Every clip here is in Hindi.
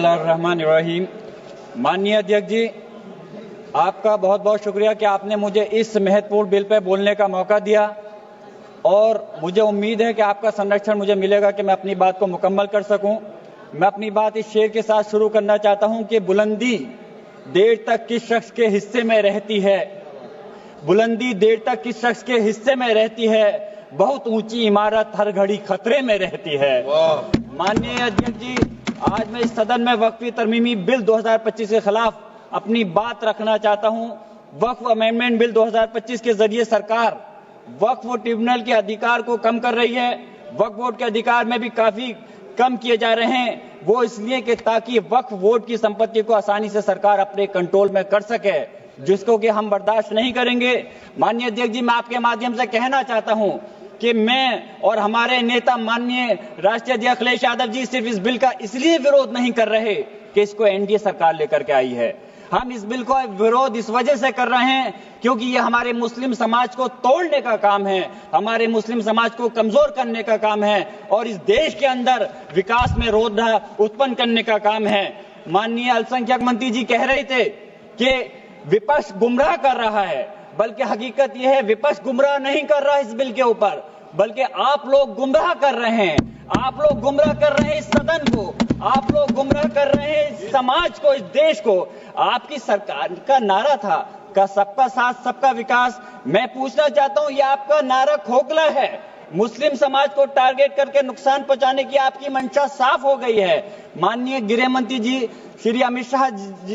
बिस्मिल्लाहिर्रहमानिर्रहीम। माननीय अध्यक्ष जी, आपका बहुत बहुत शुक्रिया कि आपने मुझे इस महत्वपूर्ण बिल पर बोलने का मौका दिया और मुझे उम्मीद है कि आपका संरक्षण मुझे मिलेगा कि मैं अपनी बात को मुकम्मल कर सकूं। मैं अपनी बात इस शेर के साथ शुरू करना चाहता हूं कि बुलंदी देर तक किस शख्स के हिस्से में रहती है, बुलंदी देर तक किस शख्स के हिस्से में रहती है, बहुत ऊंची इमारत हर घड़ी खतरे में रहती है। माननीय अध्यक्ष जी, आज मैं इस सदन में वक्फ तरमीमी बिल 2025 के खिलाफ अपनी बात रखना चाहता हूं। वक्फ अमेंडमेंट बिल 2025 के जरिए सरकार वक्फ ट्रिब्यूनल के अधिकार को कम कर रही है। वक्फ बोर्ड के अधिकार में भी काफी कम किए जा रहे हैं। वो इसलिए कि ताकि वक्फ बोर्ड की संपत्ति को आसानी से सरकार अपने कंट्रोल में कर सके, जिसको कि हम बर्दाश्त नहीं करेंगे। माननीय अध्यक्ष जी, मैं आपके माध्यम से कहना चाहता हूं कि मैं और हमारे नेता माननीय राष्ट्रीय अध्यक्ष अखिलेश यादव जी सिर्फ इस बिल का इसलिए विरोध नहीं कर रहे कि इसको एनडीए सरकार लेकर के आई है। हम इस बिल को विरोध इस वजह से कर रहे हैं क्योंकि ये हमारे मुस्लिम समाज को तोड़ने का काम है, हमारे मुस्लिम समाज को कमजोर करने का काम है और इस देश के अंदर विकास में रोधा उत्पन्न करने का काम है। माननीय अल्पसंख्यक मंत्री जी कह रहे थे कि विपक्ष गुमराह कर रहा है, बल्कि हकीकत यह है विपक्ष गुमराह नहीं कर रहा इस बिल के ऊपर, बल्कि आप लोग गुमराह कर रहे हैं। आप लोग गुमराह कर रहे हैं इस सदन को, आप लोग गुमराह कर रहे हैं इस समाज को, इस देश को। आपकी सरकार का नारा था का सबका साथ सबका विकास। मैं पूछना चाहता हूं, यह आपका नारा खोखला है। मुस्लिम समाज को टारगेट करके नुकसान पहुंचाने की आपकी मंशा साफ हो गई है। माननीय गृह मंत्री जी श्री अमित शाह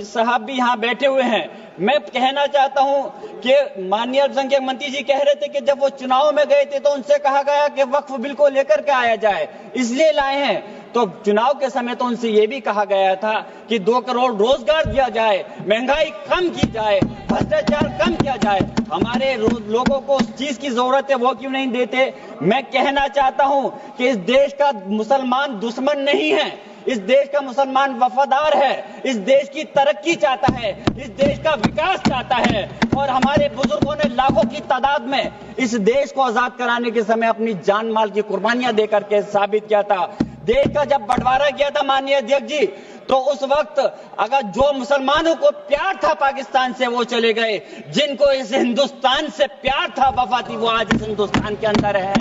साहब भी यहाँ बैठे हुए हैं। मैं कहना चाहता हूं कि माननीय अल्पसंख्यक मंत्री जी कह रहे थे कि जब वो चुनाव में गए थे तो उनसे कहा गया कि वक्फ बिल को लेकर के आया जाए, इसलिए लाए हैं। तो चुनाव के समय तो उनसे ये भी कहा गया था कि 2 करोड़ रोजगार दिया जाए, महंगाई कम की जाए, भ्रष्टाचार कम किया जाए। हमारे लोगों को उस चीज की जरूरत है, वो क्यों नहीं देते? मैं कहना चाहता हूं कि इस देश का मुसलमान दुश्मन नहीं है, इस देश का मुसलमान वफादार है, इस देश की तरक्की चाहता है, इस देश का विकास चाहता है। और हमारे बुजुर्गों ने लाखों की तादाद में इस देश को आजाद कराने के समय अपनी जान माल की कुर्बानियां देकर के साबित किया था। देश का जब बंटवारा किया था माननीय अध्यक्ष जी, तो उस वक्त अगर जो मुसलमानों को प्यार था पाकिस्तान से वो चले गए, जिनको इस हिंदुस्तान से प्यार था, वफा थी, वो आज इस हिंदुस्तान के अंदर है।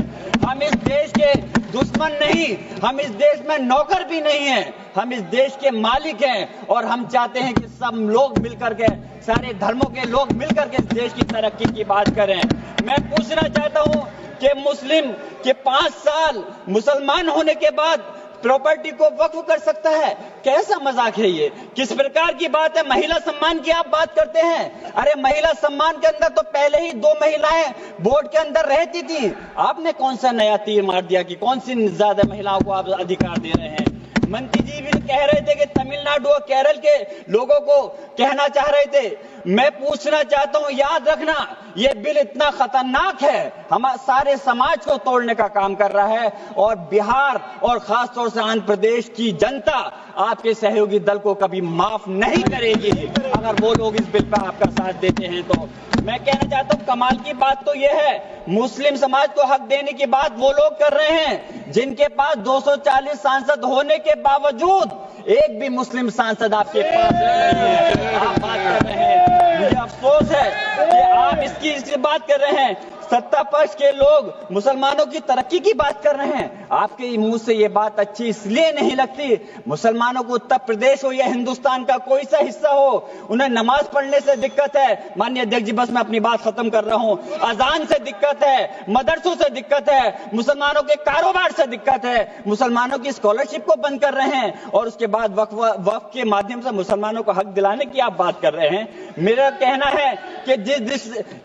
हम इस देश के दुश्मन नहीं, हम इस देश में नौकर भी नहीं हैं, हम इस देश के मालिक हैं और हम चाहते हैं कि सब लोग मिलकर के, सारे धर्मों के लोग मिलकर के इस देश की तरक्की की बात करें। मैं पूछना चाहता हूं कि मुस्लिम के 5 साल मुसलमान होने के बाद प्रॉपर्टी को वक्फ कर सकता है? कैसा मजाक है ये? किस प्रकार की बात है? महिला सम्मान की आप बात करते हैं। अरे महिला सम्मान के अंदर तो पहले ही 2 महिलाएं बोर्ड के अंदर रहती थी। आपने कौन सा नया तीर मार दिया कि कौन सी ज्यादा महिलाओं को आप अधिकार दे रहे हैं? मंत्री जी भी कह रहे थे कि तमिलनाडु और केरल के लोगों को कहना चाह रहे थे। मैं पूछना चाहता हूं, याद रखना ये बिल इतना खतरनाक है, हमारे सारे समाज को तोड़ने का काम कर रहा है और बिहार और खासतौर से आंध्र प्रदेश की जनता आपके सहयोगी दल को कभी माफ नहीं करेगी अगर वो लोग इस बिल पर आपका साथ देते हैं। तो मैं कहना चाहता हूं, कमाल की बात तो यह है, मुस्लिम समाज को हक देने की बात वो लोग कर रहे हैं जिनके पास 240 सांसद होने के बावजूद एक भी मुस्लिम सांसद आपके पास नहीं है। आप बात कर रहे हैं, मुझे अफसोस है कि आप इसकी बात कर रहे हैं। सत्ता पक्ष के लोग मुसलमानों की तरक्की की बात कर रहे हैं। आपके मुंह से ये बात अच्छी इसलिए नहीं लगती, मुसलमानों को उत्तर प्रदेश हो या हिंदुस्तान का कोई सा हिस्सा हो, उन्हें नमाज पढ़ने से दिक्कत है। माननीय अध्यक्ष जी, बस मैं अपनी बात खत्म कर रहा हूं। अजान से दिक्कत है, मदरसों से दिक्कत है, मुसलमानों के कारोबार से दिक्कत है, मुसलमानों की स्कॉलरशिप को बंद कर रहे हैं और उसके बाद वक्फ के माध्यम से मुसलमानों को हक दिलाने की आप बात कर रहे हैं। मेरा कहना है कि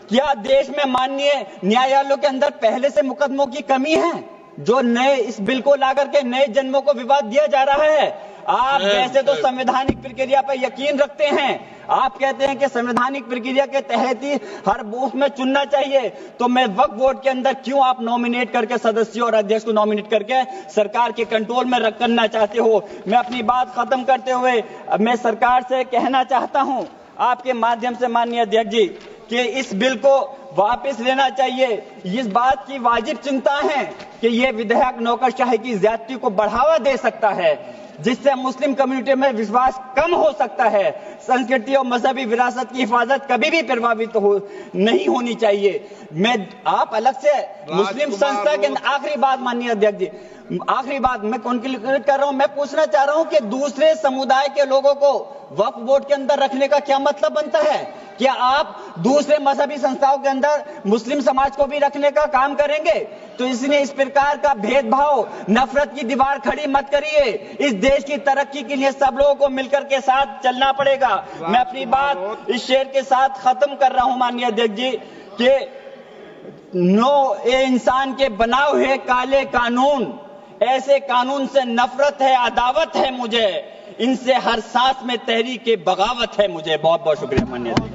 क्या देश में माननीय न्यायालयों के अंदर पहले से मुकदमों की कमी है जो नए इस बिल को लाकर के नए जन्मों को विवाद दिया जा रहा है? आप वैसे तो संवैधानिक प्रक्रिया पर यकीन रखते हैं, आप कहते हैं कि संवैधानिक प्रक्रिया के तहत ही हर बूथ में चुनना चाहिए, तो मैं वक्फ बोर्ड के अंदर क्यों आप नॉमिनेट करके सदस्यों और अध्यक्ष को नॉमिनेट करके सरकार के कंट्रोल में करना चाहते हो? मैं अपनी बात खत्म करते हुए मैं सरकार से कहना चाहता हूं आपके माध्यम से माननीय अध्यक्ष जी कि इस बिल को वापस लेना चाहिए। इस बात की वाजिब चिंता है कि यह विधेयक नौकरशाही की ज्यादती को बढ़ावा दे सकता है, जिससे मुस्लिम कम्युनिटी में विश्वास कम हो सकता है। संस्कृति और मजहबी विरासत की हिफाजत कभी भी प्रभावित नहीं होनी चाहिए। मैं आप अलग से मुस्लिम संस्था के आखिरी बात माननीय अध्यक्ष जी, आखिरी बात मैं कंक्लूड कर रहा हूं। मैं पूछना चाह रहा हूं कि दूसरे समुदाय के लोगों को वक्फ बोर्ड के अंदर रखने का क्या मतलब बनता है? क्या आप दूसरे मजहबी संस्थाओं के अंदर मुस्लिम समाज को भी रखने का काम करेंगे? तो इसलिए इस प्रकार का भेदभाव, नफरत की दीवार खड़ी मत करिए। इस देश की तरक्की के लिए सब लोगों को मिलकर के साथ चलना पड़ेगा। मैं अपनी बात इस शेर के साथ खत्म कर रहा हूं माननीय अध्यक्ष जी कि ये इंसान के बनाए हुए काले कानून, ऐसे कानून से नफरत है, अदावत है मुझे। इनसे हर सांस में तहरीक बगावत है मुझे। बहुत बहुत शुक्रिया माननीय।